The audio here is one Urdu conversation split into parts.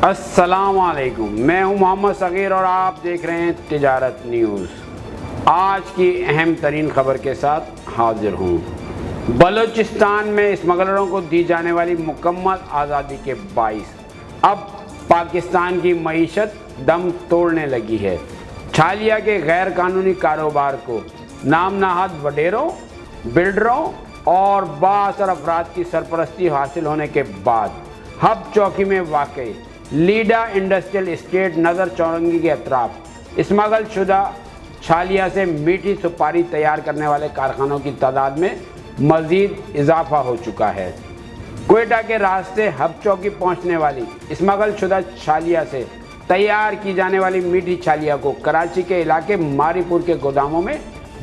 السلام علیکم، میں ہوں محمد صغیر اور آپ دیکھ رہے ہیں تجارت نیوز۔ آج کی اہم ترین خبر کے ساتھ حاضر ہوں۔ بلوچستان میں اسمگلروں کو دی جانے والی مکمل آزادی کے باعث اب پاکستان کی معیشت دم توڑنے لگی ہے۔ چھالیا کے غیر قانونی کاروبار کو نام نہاد وڈیروں، بلڈروں اور بااثر افراد کی سرپرستی حاصل ہونے کے بعد ہب چوکی میں واقع لیڈا انڈسٹریل اسٹیٹ نظر چورنگی کے اطراف اسمگل شدہ چھالیا سے میٹھی سپاری تیار کرنے والے کارخانوں کی تعداد میں مزید اضافہ ہو چکا ہے۔ کوئٹہ کے راستے ہب چوکی پہنچنے والی اسمگل شدہ چھالیا سے تیار کی جانے والی میٹھی چھالیا کو کراچی کے علاقے ماری پور کے گوداموں میں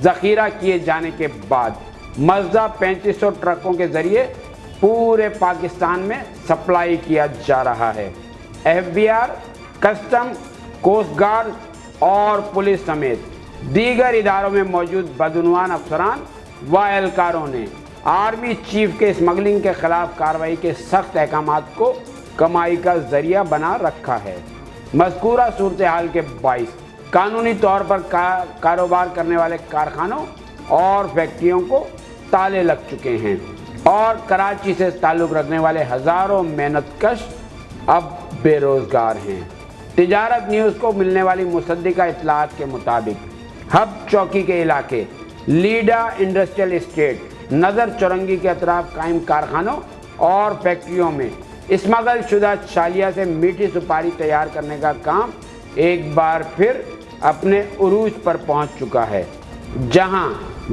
ذخیرہ کیے جانے کے بعد مزدہ 3500 ٹرکوں کے ذریعے پورے پاکستان میں سپلائی کیا جا رہا ہے۔ FBI، کسٹم، کوسٹ گارڈ اور پولیس سمیت دیگر اداروں میں موجود بدعنوان افسران و اہلکاروں نے آرمی چیف کے اسمگلنگ کے خلاف کارروائی کے سخت احکامات کو کمائی کا ذریعہ بنا رکھا ہے۔ مذکورہ صورتحال کے باعث قانونی طور پر کاروبار کرنے والے کارخانوں اور فیکٹریوں کو تالے لگ چکے ہیں اور کراچی سے تعلق رکھنے والے ہزاروں محنت کش اب بے روزگار ہیں۔ تجارت نیوز کو ملنے والی مصدقہ اطلاعات کے مطابق ہب چوکی کے علاقے لیڈا انڈسٹریل اسٹیٹ نظر چورنگی کے اطراف قائم کارخانوں اور فیکٹریوں میں اسمگل شدہ چھالیا سے میٹھی سپاری تیار کرنے کا کام ایک بار پھر اپنے عروج پر پہنچ چکا ہے، جہاں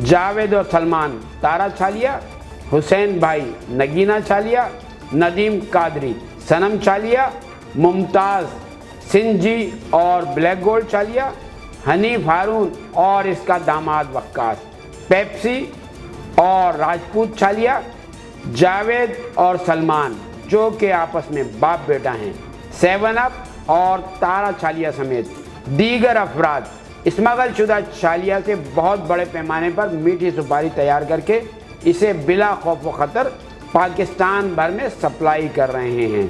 جاوید اور سلمان تارا چھالیا، حسین بھائی نگینہ چھالیا، ندیم قادری صنم چھالیا، ممتاز سنجھی اور بلیک گولڈ چھالیا، حنیف ہارون اور اس کا داماد وقاص، پیپسی اور راجپوت چھالیا، جاوید اور سلمان جو کہ آپس میں باپ بیٹا ہیں، 7 اپ اور تارا چھالیا سمیت دیگر افراد اسمگل شدہ چھالیا سے بہت بڑے پیمانے پر میٹھی سپاری تیار کر کے اسے بلا خوف و خطر پاکستان بھر میں سپلائی کر رہے ہیں۔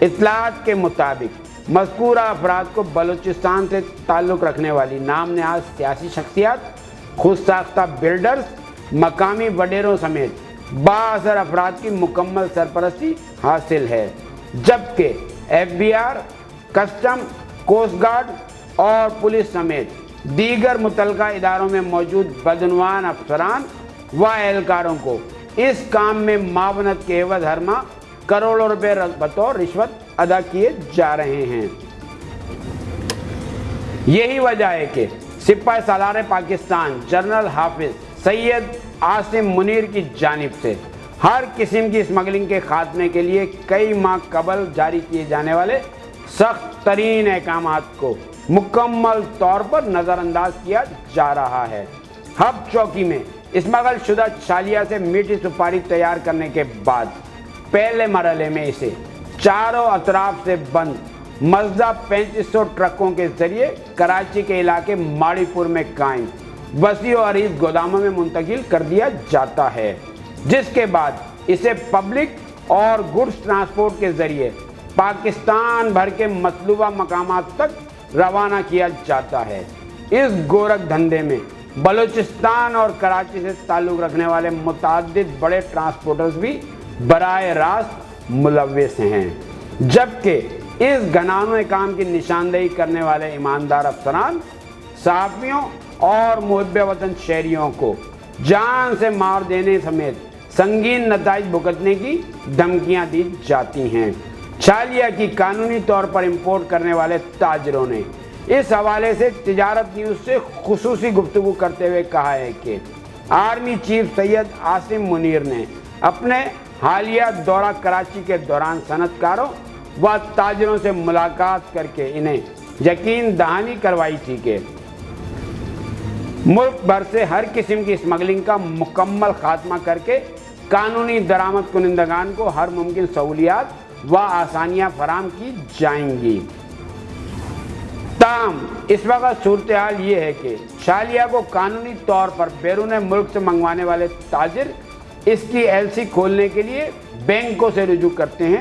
اطلاعات کے مطابق مذکورہ افراد کو بلوچستان سے تعلق رکھنے والی نام نہاد سیاسی شخصیات، خود ساختہ بلڈرز، مقامی وڈیروں سمیت بااثر افراد کی مکمل سرپرستی حاصل ہے، جبکہ FBI، کسٹم، کوسٹ گارڈ اور پولیس سمیت دیگر متعلقہ اداروں میں موجود بدعنوان افسران و اہلکاروں کو اس کام میں معاونت کے عوض ہر ماہ کروڑوں روپے بطور رشوت ادا کیے جا رہے ہیں۔ یہی وجہ ہے کہ سپاہ سالار پاکستان جنرل حافظ سید عاصم منیر کی جانب سے ہر قسم کی اسمگلنگ کے خاتمے کے لیے کئی ماہ قبل جاری کیے جانے والے سخت ترین احکامات کو مکمل طور پر نظر انداز کیا جا رہا ہے۔ ہب چوکی میں اسمگل شدہ چھالیا سے میٹھی سپاری تیار کرنے کے بعد پہلے مرحلے میں اسے چاروں اطراف سے بند مزدہ 3500 ٹرکوں کے ذریعے کراچی کے علاقے ماڑی پور میں قائم وسیع و عریض گوداموں میں منتقل کر دیا جاتا ہے، جس کے بعد اسے پبلک اور گڈز ٹرانسپورٹ کے ذریعے پاکستان بھر کے مطلوبہ مقامات تک روانہ کیا جاتا ہے۔ اس گورکھ دھندے میں بلوچستان اور کراچی سے تعلق رکھنے والے متعدد بڑے ٹرانسپورٹرز بھی براہ راست ملوث ہیں، جبکہ اس گھنانوئے کام کی نشاندہی کرنے والے ایماندار افسران، صحافیوں اور محب وطن شہریوں کو جان سے مار دینے سمیت سنگین نتائج بھگتنے کی دھمکیاں دی جاتی ہیں۔ چھالیا کی قانونی طور پر امپورٹ کرنے والے تاجروں نے اس حوالے سے تجارت نیوز سے خصوصی گفتگو کرتے ہوئے کہا ہے کہ آرمی چیف سید عاصم منیر نے اپنے حالیہ دورہ کراچی کے دوران صنعت کاروں و تاجروں سے ملاقات کر کے انہیں یقین دہانی کروائی تھی کہ ملک بھر سے ہر قسم کی اسمگلنگ کا مکمل خاتمہ کر کے قانونی درآمد کنندگان کو ہر ممکن سہولیات و آسانیاں فراہم کی جائیں گی۔ تاہم اس وقت صورتحال یہ ہے کہ چھالیا کو قانونی طور پر بیرون ملک سے منگوانے والے تاجر اس کی LC کھولنے کے لیے بینکوں سے رجوع کرتے ہیں،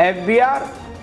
FBI